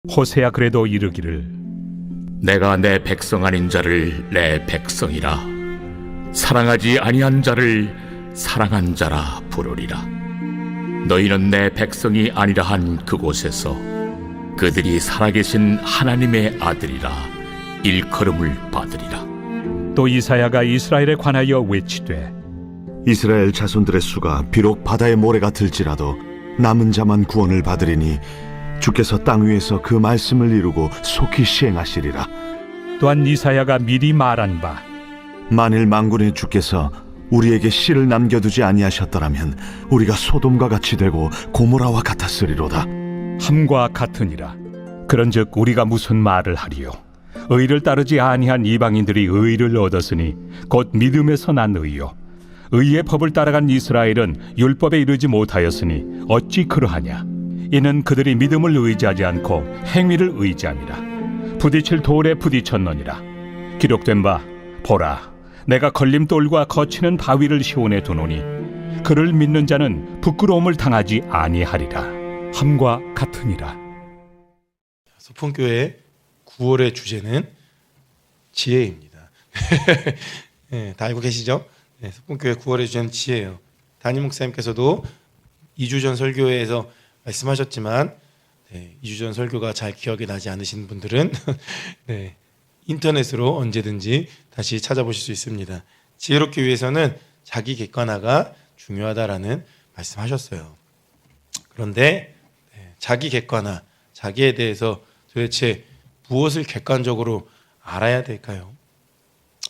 호세야 그래도 이르기를 내가 내 백성 아닌 자를 내 백성이라 사랑하지 아니한 자를 사랑한 자라 부르리라. 너희는 내 백성이 아니라 한 그곳에서 그들이 살아계신 하나님의 아들이라 일컬음을 받으리라. 또 이사야가 이스라엘에 관하여 외치되 이스라엘 자손들의 수가 비록 바다의 모래가 들지라도 남은 자만 구원을 받으리니 주께서 땅 위에서 그 말씀을 이루고 속히 시행하시리라. 또한 이사야가 미리 말한 바 만일 만군의 주께서 우리에게 씨를 남겨두지 아니하셨더라면 우리가 소돔과 같이 되고 고모라와 같았으리로다. 함과 같으니라. 그런즉 우리가 무슨 말을 하리요? 의를 따르지 아니한 이방인들이 의를 얻었으니 곧 믿음에서 난 의요. 의의 법을 따라간 이스라엘은 율법에 이르지 못하였으니 어찌 그러하냐? 이는 그들이 믿음을 의지하지 않고 행위를 의지함이라. 부딪힐 돌에 부딪혔느니라. 기록된 바 보라, 내가 걸림돌과 거치는 바위를 시온에 두노니 그를 믿는 자는 부끄러움을 당하지 아니하리라. 함과 같으니라. 소풍교회 9월의 주제는 지혜입니다. 네, 다 알고 계시죠? 네, 소풍교회 9월의 주제는 지혜예요. 담임 목사님께서도 2주 전 설교회에서 말씀하셨지만 2주 전 설교가 잘 기억이 나지 않으신 분들은 네, 인터넷으로 언제든지 다시 찾아보실 수 있습니다. 지혜롭기 위해서는 자기 객관화가 중요하다라는 말씀하셨어요. 그런데 자기 객관화, 자기에 대해서 도대체 무엇을 객관적으로 알아야 될까요?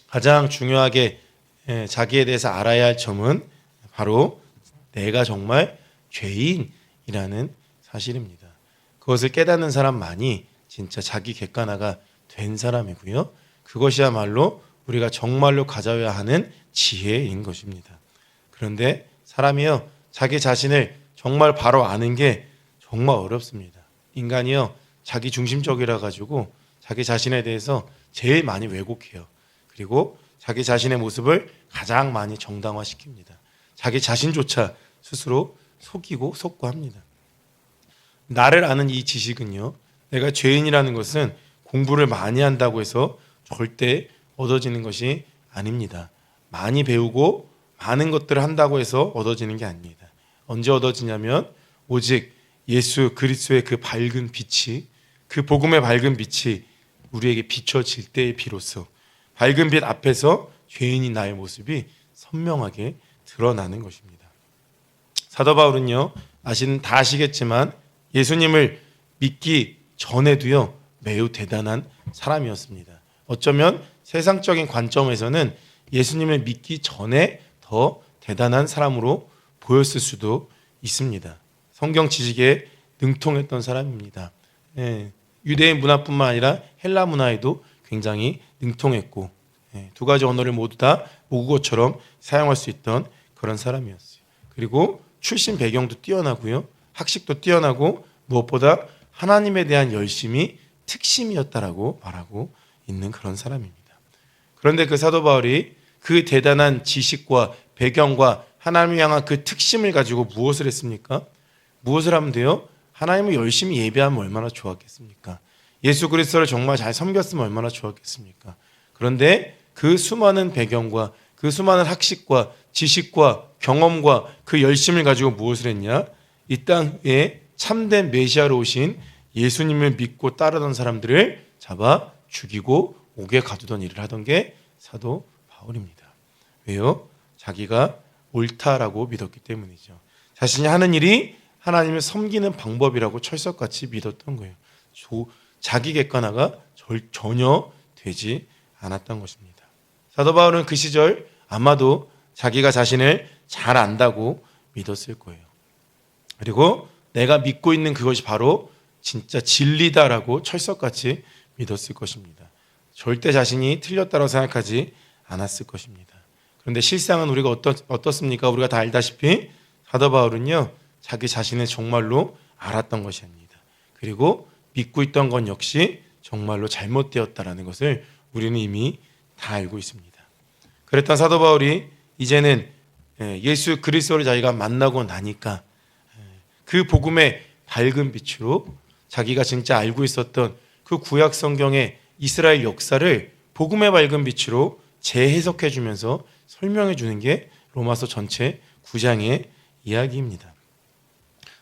가장 중요하게 자기에 대해서 알아야 할 점은 바로 내가 정말 죄인이라는 사실입니다. 그것을 깨닫는 사람만이 진짜 자기 객관화가 된 사람이고요. 그것이야말로 우리가 정말로 가져야 하는 지혜인 것입니다. 그런데 사람이요, 자기 자신을 정말 바로 아는 게 정말 어렵습니다. 인간이요, 자기 중심적이라 가지고 자기 자신에 대해서 제일 많이 왜곡해요. 그리고 자기 자신의 모습을 가장 많이 정당화시킵니다. 자기 자신조차 스스로 속이고 속고 합니다. 나를 아는 이 지식은요, 내가 죄인이라는 것은 공부를 많이 한다고 해서 절대 얻어지는 것이 아닙니다. 많이 배우고 많은 것들을 한다고 해서 얻어지는 게 아닙니다. 언제 얻어지냐면 오직 예수 그리스도의 그 밝은 빛이, 그 복음의 밝은 빛이 우리에게 비춰질 때에 비로소 밝은 빛 앞에서 죄인인 나의 모습이 선명하게 드러나는 것입니다. 사도 바울은요, 다 아시겠지만 예수님을 믿기 전에도요 매우 대단한 사람이었습니다. 어쩌면 세상적인 관점에서는 예수님을 믿기 전에 더 대단한 사람으로 보였을 수도 있습니다. 성경 지식에 능통했던 사람입니다. 유대인 문화뿐만 아니라 헬라 문화에도 굉장히 능통했고 두 가지 언어를 모두 다 모국어처럼 사용할 수 있던 그런 사람이었어요. 그리고 출신 배경도 뛰어나고요, 학식도 뛰어나고 무엇보다 하나님에 대한 열심이 특심이었다라고 말하고 있는 그런 사람입니다. 그런데 그 사도 바울이 그 대단한 지식과 배경과 하나님을 향한 그 특심을 가지고 무엇을 했습니까? 무엇을 하면 돼요? 하나님을 열심히 예배하면 얼마나 좋았겠습니까? 예수 그리스도를 정말 잘 섬겼으면 얼마나 좋았겠습니까? 그런데 그 수많은 배경과 그 수많은 학식과 지식과 경험과 그 열심을 가지고 무엇을 했냐? 이 땅에 참된 메시아로 오신 예수님을 믿고 따르던 사람들을 잡아 죽이고 옥에 가두던 일을 하던 게 사도 바울입니다. 왜요? 자기가 옳다라고 믿었기 때문이죠. 자신이 하는 일이 하나님을 섬기는 방법이라고 철석같이 믿었던 거예요. 자기 객관화가 전혀 되지 않았던 것입니다. 사도 바울은 그 시절 아마도 자기가 자신을 잘 안다고 믿었을 거예요. 그리고 내가 믿고 있는 그것이 바로 진짜 진리다라고 철석같이 믿었을 것입니다. 절대 자신이 틀렸다고 생각하지 않았을 것입니다. 그런데 실상은 우리가 어떻습니까? 우리가 다 알다시피 사도 바울은요, 자기 자신을 정말로 알았던 것이 아닙니다. 그리고 믿고 있던 건 역시 정말로 잘못되었다라는 것을 우리는 이미 다 알고 있습니다. 그랬던 사도 바울이 이제는 예수 그리스도를 자기가 만나고 나니까 그 복음의 밝은 빛으로 자기가 진짜 알고 있었던 그 구약 성경의 이스라엘 역사를 복음의 밝은 빛으로 재해석해 주면서 설명해 주는 게 로마서 전체 9장의 이야기입니다.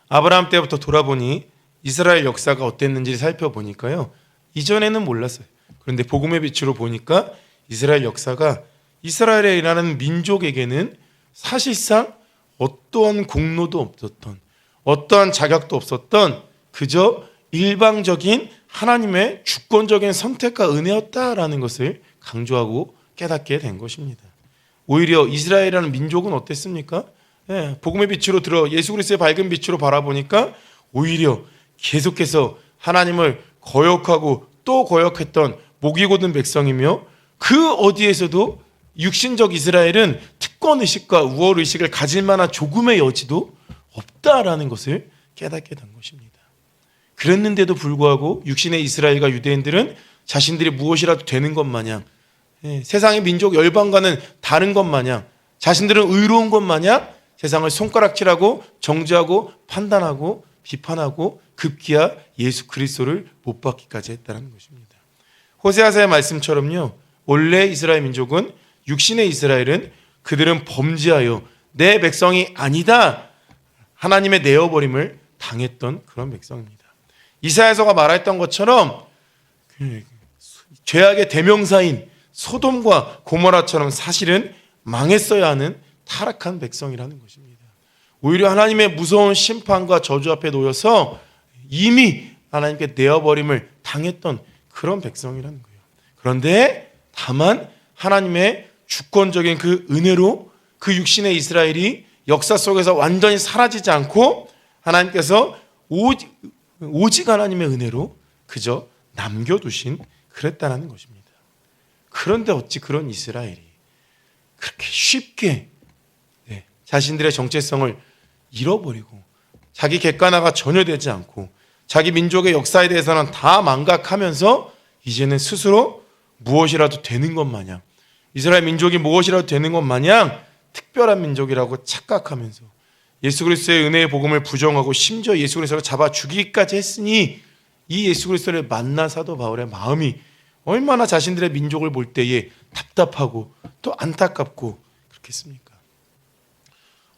아브라함 때부터 돌아보니 이스라엘 역사가 어땠는지 살펴보니까요, 이전에는 몰랐어요. 그런데 복음의 빛으로 보니까 이스라엘 역사가 이스라엘이라는 민족에게는 사실상 어떠한 공로도 없었던, 어떠한 자격도 없었던 그저 일방적인 하나님의 주권적인 선택과 은혜였다라는 것을 강조하고 깨닫게 된 것입니다. 오히려 이스라엘이라는 민족은 어땠습니까? 복음의 빛으로 들어 예수 그리스도의 밝은 빛으로 바라보니까 오히려 계속해서 하나님을 거역하고 또 거역했던 목이 곧은 백성이며, 그 어디에서도 육신적 이스라엘은 특권의식과 우월의식을 가질 만한 조금의 여지도 없다라는 것을 깨닫게 된 것입니다. 그랬는데도 불구하고 육신의 이스라엘과 유대인들은 자신들이 무엇이라도 되는 것 마냥, 세상의 민족 열방과는 다른 것 마냥, 자신들은 의로운 것 마냥 세상을 손가락질하고 정죄하고 판단하고 비판하고 급기야 예수 그리스도를 못 받기까지 했다는 것입니다. 호세아서의 말씀처럼요, 원래 이스라엘 민족은, 육신의 이스라엘은 그들은 범죄하여 내 백성이 아니다, 하나님의 내어버림을 당했던 그런 백성입니다. 이사야서가 말했던 것처럼 죄악의 대명사인 소돔과 고모라처럼 사실은 망했어야 하는 타락한 백성이라는 것입니다. 오히려 하나님의 무서운 심판과 저주 앞에 놓여서 이미 하나님께 내어버림을 당했던 그런 백성이라는 거예요. 그런데 다만 하나님의 주권적인 그 은혜로 그 육신의 이스라엘이 역사 속에서 완전히 사라지지 않고 하나님께서 오직 하나님의 은혜로 그저 남겨두신 그랬다는 것입니다. 그런데 어찌 그런 이스라엘이 그렇게 쉽게 자신들의 정체성을 잃어버리고 자기 객관화가 전혀 되지 않고 자기 민족의 역사에 대해서는 다 망각하면서 이제는 스스로 무엇이라도 되는 것 마냥, 이스라엘 민족이 무엇이라도 되는 것 마냥 특별한 민족이라고 착각하면서 예수 그리스도의 은혜의 복음을 부정하고 심지어 예수 그리스도를 잡아 죽이기까지 했으니, 이 예수 그리스도를 만난 사도 바울의 마음이 얼마나 자신들의 민족을 볼 때에 답답하고 또 안타깝고 그렇겠습니까?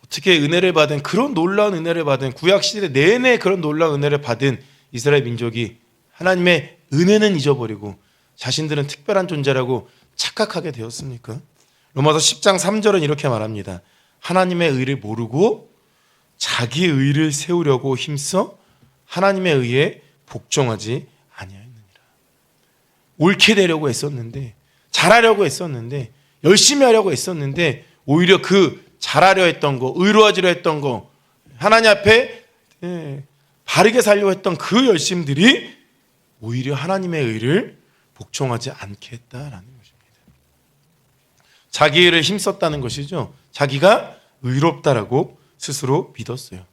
어떻게 은혜를 받은, 그런 놀라운 은혜를 받은, 구약시대 내내 그런 놀라운 은혜를 받은 이스라엘 민족이 하나님의 은혜는 잊어버리고 자신들은 특별한 존재라고 착각하게 되었습니까? 로마서 10장 3절은 이렇게 말합니다. 하나님의 의를 모르고 자기 의를 세우려고 힘써 하나님의 의에 복종하지 아니하였느니라. 옳게 되려고 했었는데, 잘하려고 했었는데, 열심히 하려고 했었는데, 오히려 그 잘하려 했던 거, 의로워지려 했던 거, 하나님 앞에 바르게 살려고 했던 그 열심들이 오히려 하나님의 의를 복종하지 않게 했다라는 것입니다. 자기 의를 힘썼다는 것이죠. 자기가 의롭다라고 스스로 믿었어요.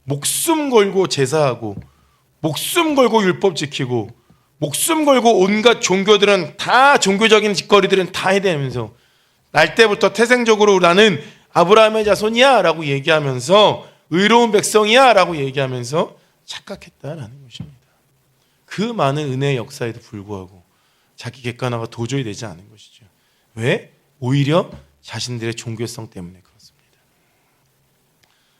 목숨 걸고 제사하고, 목숨 걸고 율법 지키고, 목숨 걸고 온갖 종교들은 다, 종교적인 짓거리들은 다 해대면서 날 때부터 태생적으로 나는 아브라함의 자손이야 라고 얘기하면서, 의로운 백성이야 라고 얘기하면서 착각했다라는 것입니다. 그 많은 은혜의 역사에도 불구하고 자기 객관화가 도저히 되지 않은 것이죠. 왜? 오히려 자신들의 종교성 때문에 그렇습니다.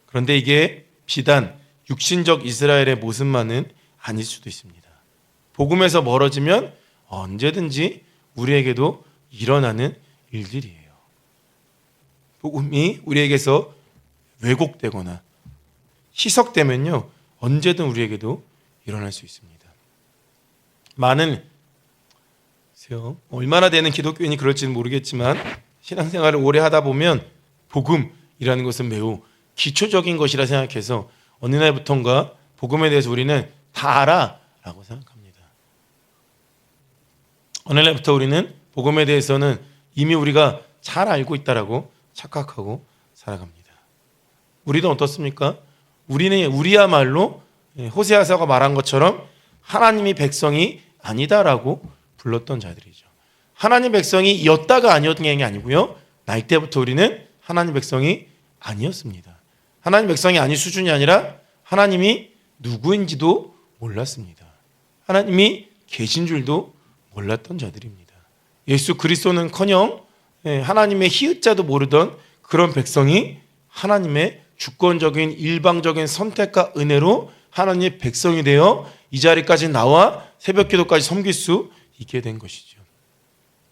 그런데 이게 비단 육신적 이스라엘의 모습만은 아닐 수도 있습니다. 복음에서 멀어지면 언제든지 우리에게도 일어나는 일들이에요. 복음이 우리에게서 왜곡되거나 희석되면요, 언제든 우리에게도 일어날 수 있습니다. 많은, 얼마나 되는 기독교인이 그럴지는 모르겠지만 신앙생활을 오래 하다 보면 복음이라는 것은 매우 기초적인 것이라 생각해서 어느 날부턴가 복음에 대해서 우리는 다 알아 라고 생각합니다. 어느 날부터 우리는 복음에 대해서는 이미 우리가 잘 알고 있다라고 착각하고 살아갑니다. 우리는 어떻습니까? 우리야말로 호세아서가 말한 것처럼 하나님이 백성이 아니다라고 불렀던 자들이죠. 하나님 백성이였다가 아니었던 게 아니고요, 날 때부터 우리는 하나님 백성이 아니었습니다. 하나님 백성이 아닌 수준이 아니라 하나님이 누구인지도 몰랐습니다. 하나님이 계신 줄도 몰랐던 자들입니다. 예수 그리스도는커녕 하나님의 히읗자도 모르던 그런 백성이 하나님의 주권적인 일방적인 선택과 은혜로 하나님의 백성이 되어 이 자리까지 나와 새벽 기도까지 섬길 수 있게 된 것이죠.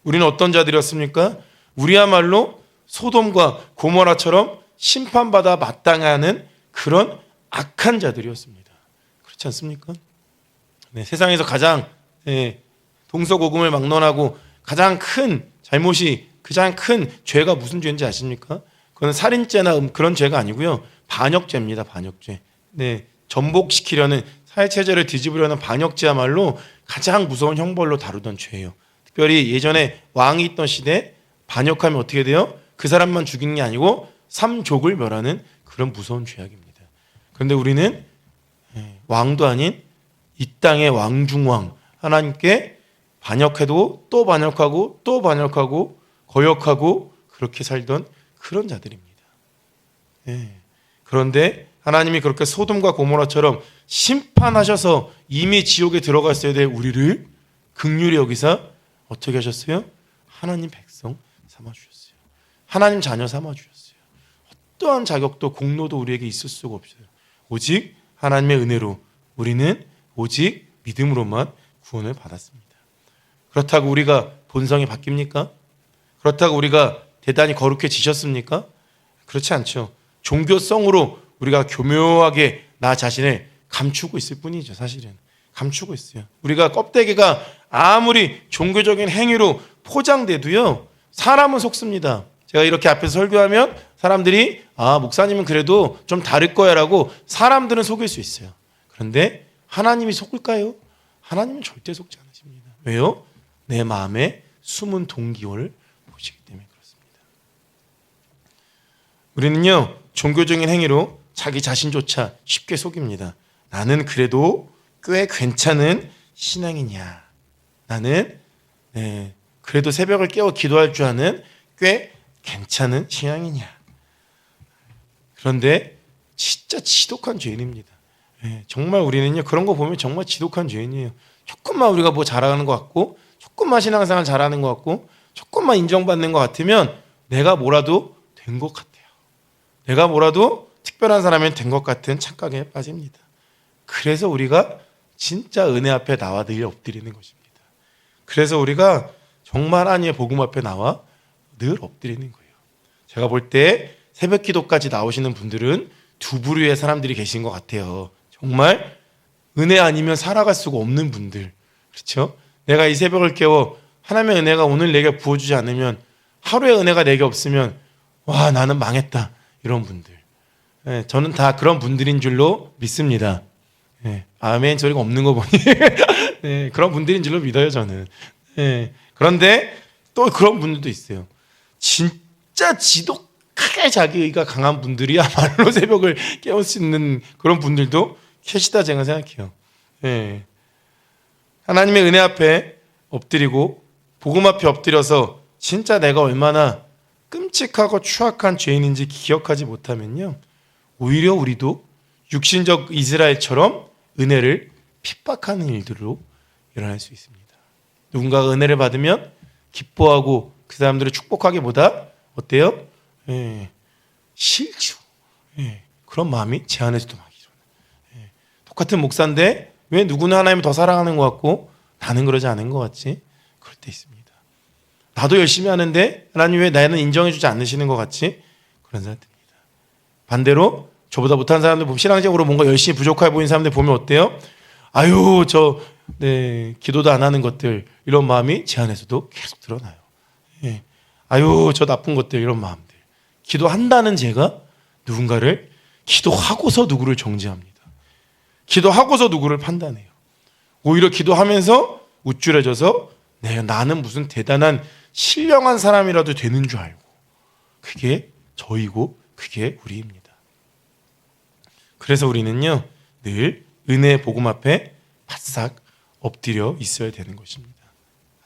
우리는 어떤 자들이었습니까? 우리야말로 소돔과 고모라처럼 심판받아 마땅하는 그런 악한 자들이었습니다. 그렇지 않습니까? 네, 세상에서 가장 동서고금을 막론하고 가장 큰 잘못이, 가장 큰 죄가 무슨 죄인지 아십니까? 그건 살인죄나 그런 죄가 아니고요. 반역죄입니다. 반역죄. 네, 전복시키려는 사회체제를 뒤집으려는 반역죄야말로 가장 무서운 형벌로 다루던 죄예요. 특별히 예전에 왕이 있던 시대에 반역하면 어떻게 돼요? 그 사람만 죽이는 게 아니고 삼족을 멸하는 그런 무서운 죄악입니다. 그런데 우리는 왕도 아닌 이 땅의 왕중왕 하나님께 반역해도 또 반역하고 또 반역하고 거역하고 그렇게 살던 그런 자들입니다. 그런데 하나님이 그렇게 소돔과 고모라처럼 심판하셔서 이미 지옥에 들어갔어야 될 우리를 긍휼히 여기사 어떻게 하셨어요? 하나님 백성 삼아주셨어요. 하나님 자녀 삼아주셨어요. 어떠한 자격도 공로도 우리에게 있을 수가 없어요. 오직 하나님의 은혜로 우리는 오직 믿음으로만 구원을 받았습니다. 그렇다고 우리가 본성이 바뀝니까? 그렇다고 우리가 대단히 거룩해지셨습니까? 그렇지 않죠. 종교성으로 우리가 교묘하게 나 자신을 감추고 있을 뿐이죠. 사실은 감추고 있어요. 우리가 껍데기가 아무리 종교적인 행위로 포장돼도요, 사람은 속습니다. 제가 이렇게 앞에서 설교하면 사람들이 목사님은 그래도 좀 다를 거야 라고 사람들은 속일 수 있어요. 그런데 하나님이 속을까요? 하나님은 절대 속지 않으십니다. 왜요? 내 마음에 숨은 동기를 보시기 때문에 그렇습니다. 우리는요, 종교적인 행위로 자기 자신조차 쉽게 속입니다. 나는 그래도 꽤 괜찮은 신앙이냐, 나는 그래도 새벽을 깨워 기도할 줄 아는 꽤 괜찮은 신앙이냐. 그런데 진짜 지독한 죄인입니다. 정말 우리는요, 그런 거 보면 정말 지독한 죄인이에요. 조금만 우리가 뭐 잘하는 것 같고, 조금만 신앙생활 잘하는 것 같고, 조금만 인정받는 것 같으면 내가 뭐라도 된 것 같아요. 내가 뭐라도 특별한 사람이 된 것 같은 착각에 빠집니다. 그래서 우리가 진짜 은혜 앞에 나와 늘 엎드리는 것입니다. 그래서 우리가 정말 하나님의 복음 앞에 나와 늘 엎드리는 거예요. 제가 볼 때 새벽 기도까지 나오시는 분들은 두 부류의 사람들이 계신 것 같아요. 정말 은혜 아니면 살아갈 수가 없는 분들, 그렇죠? 내가 이 새벽을 깨워 하나님의 은혜가 오늘 내게 부어주지 않으면, 하루의 은혜가 내게 없으면 와, 나는 망했다, 이런 분들. 저는 다 그런 분들인 줄로 믿습니다. 아멘 소리가 없는 거 보니 그런 분들인 줄로 믿어요, 저는. 그런데 또 그런 분들도 있어요. 진짜 지독하게 자기가 강한 분들이야말로 새벽을 깨울 수 있는 그런 분들도 계시다 제가 생각해요. 하나님의 은혜 앞에 엎드리고 복음 앞에 엎드려서 진짜 내가 얼마나 끔찍하고 추악한 죄인인지 기억하지 못하면요, 오히려 우리도 육신적 이스라엘처럼 은혜를 핍박하는 일들로 일어날 수 있습니다. 누군가가 은혜를 받으면 기뻐하고 그 사람들을 축복하기보다 어때요? 실주. 그런 마음이 제 안에서도 막 일어나요. 똑같은 목사인데 왜 누구는 하나님을 더 사랑하는 것 같고 나는 그러지 않은 것 같지? 그럴 때 있습니다. 나도 열심히 하는데 하나님 왜 나는 인정해주지 않으시는 것 같지? 그런 사람들입니다. 반대로 저보다 못한 사람들 보면, 신앙적으로 뭔가 열심히 부족해 보이는 사람들 보면 어때요? 아유, 기도도 안 하는 것들, 이런 마음이 제 안에서도 계속 드러나요. 아유, 저 나쁜 것들, 이런 마음들. 기도한다는 제가 누군가를, 기도하고서 누구를 정죄합니다. 기도하고서 누구를 판단해요. 오히려 기도하면서 우쭐해져서 나는 무슨 대단한 신령한 사람이라도 되는 줄 알고, 그게 저이고 그게 우리입니다. 그래서 우리는요, 늘 은혜의 복음 앞에 바싹 엎드려 있어야 되는 것입니다.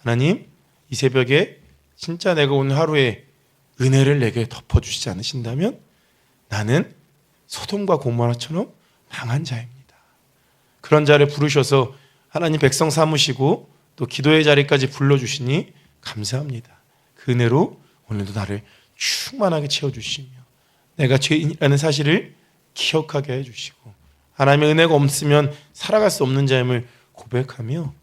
하나님, 이 새벽에 진짜 내가 오늘 하루에 은혜를 내게 덮어주시지 않으신다면 나는 소돔과 고모라처럼 망한 자입니다. 그런 자를 부르셔서 하나님 백성 삼으시고 또 기도의 자리까지 불러주시니 감사합니다. 그 은혜로 오늘도 나를 충만하게 채워주시며 내가 죄인이라는 사실을 기억하게 해주시고 하나님의 은혜가 없으면 살아갈 수 없는 자임을 고백하며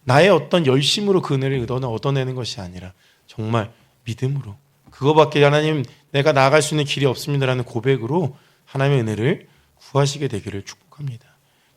나의 어떤 열심으로 그 은혜를 얻어내는 것이 아니라 정말 믿음으로 그거밖에 하나님 내가 나아갈 수 있는 길이 없습니다라는 고백으로 하나님의 은혜를 구하시게 되기를 축복합니다.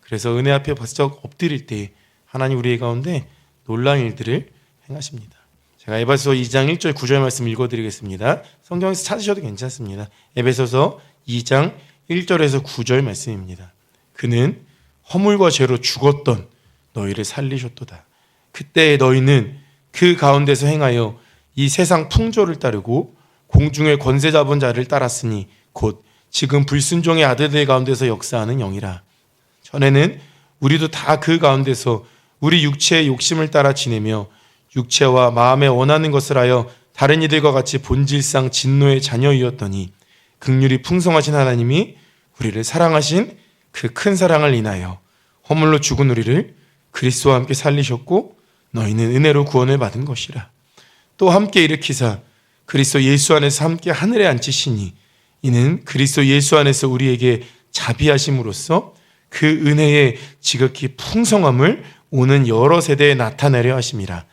그래서 은혜 앞에 벌써 엎드릴 때 하나님 우리 가운데 놀라운 일들을 행하십니다. 제가 에베소서 2장 1절 9절 말씀 읽어드리겠습니다. 성경에서 찾으셔도 괜찮습니다. 에베소서 2장 1절에서 9절 말씀입니다. 그는 허물과 죄로 죽었던 너희를 살리셨도다. 그때 너희는 그 가운데서 행하여 이 세상 풍조를 따르고 공중의 권세 잡은 자를 따랐으니 곧 지금 불순종의 아들들 가운데서 역사하는 영이라. 전에는 우리도 다 그 가운데서 우리 육체의 욕심을 따라 지내며 육체와 마음에 원하는 것을 하여 다른 이들과 같이 본질상 진노의 자녀이었더니 긍휼이 풍성하신 하나님이 우리를 사랑하신 그 큰 사랑을 인하여 허물로 죽은 우리를 그리스도와 함께 살리셨고 너희는 은혜로 구원을 받은 것이라. 또 함께 일으키사 그리스도 예수 안에서 함께 하늘에 앉히시니 이는 그리스도 예수 안에서 우리에게 자비하심으로써 그 은혜의 지극히 풍성함을 오는 여러 세대에 나타내려 하심이라.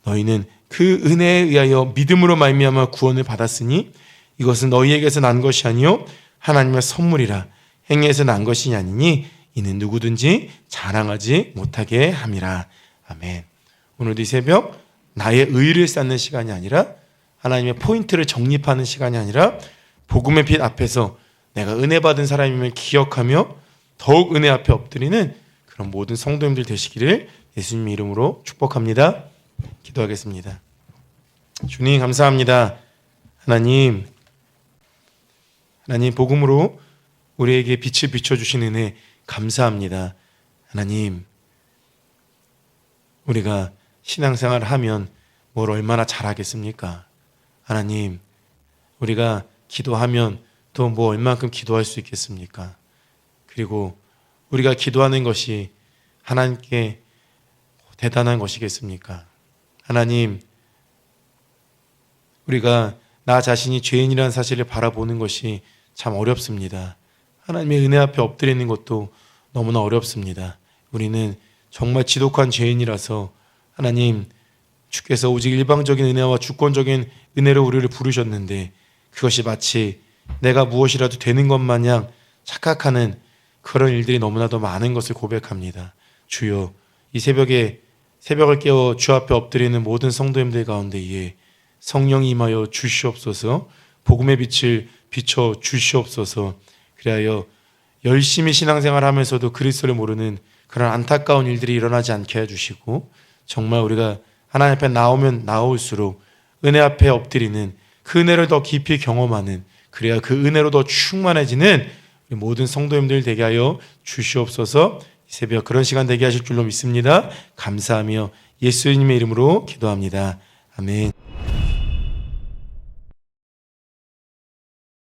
너희는 그 은혜에 의하여 믿음으로 말미암아 구원을 받았으니 이것은 너희에게서 난 것이 아니요 하나님의 선물이라. 행위에서 난 것이 아니니 이는 누구든지 자랑하지 못하게 함이라. 아멘. 오늘도 이 새벽 나의 의를 쌓는 시간이 아니라 하나님의 포인트를 정립하는 시간이 아니라 복음의 빛 앞에서 내가 은혜 받은 사람임을 기억하며 더욱 은혜 앞에 엎드리는 그런 모든 성도님들 되시기를 예수님 이름으로 축복합니다. 기도하겠습니다. 주님 감사합니다. 하나님 복음으로 우리에게 빛을 비춰주신 은혜 감사합니다. 하나님 우리가 신앙생활을 하면 뭘 얼마나 잘하겠습니까? 하나님 우리가 기도하면 또 뭐 얼만큼 기도할 수 있겠습니까? 그리고 우리가 기도하는 것이 하나님께 대단한 것이겠습니까? 하나님 우리가 나 자신이 죄인이라는 사실을 바라보는 것이 참 어렵습니다. 하나님의 은혜 앞에 엎드리는 것도 너무나 어렵습니다. 우리는 정말 지독한 죄인이라서 하나님 주께서 오직 일방적인 은혜와 주권적인 은혜로 우리를 부르셨는데 그것이 마치 내가 무엇이라도 되는 것 마냥 착각하는 그런 일들이 너무나도 많은 것을 고백합니다. 주여 이 새벽을 깨워 주 앞에 엎드리는 모든 성도님들 가운데에 성령이 임하여 주시옵소서. 복음의 빛을 비춰 주시옵소서. 그리하여 열심히 신앙생활하면서도 그리스도를 모르는 그런 안타까운 일들이 일어나지 않게 해주시고 정말 우리가 하나님 앞에 나오면 나올수록 은혜 앞에 엎드리는 그 은혜를 더 깊이 경험하는 그래야 그 은혜로 더 충만해지는 우리 모든 성도님들 되게 하여 주시옵소서. 이 새벽 그런 시간 되게 하실 줄로 믿습니다. 감사하며 예수님의 이름으로 기도합니다. 아멘.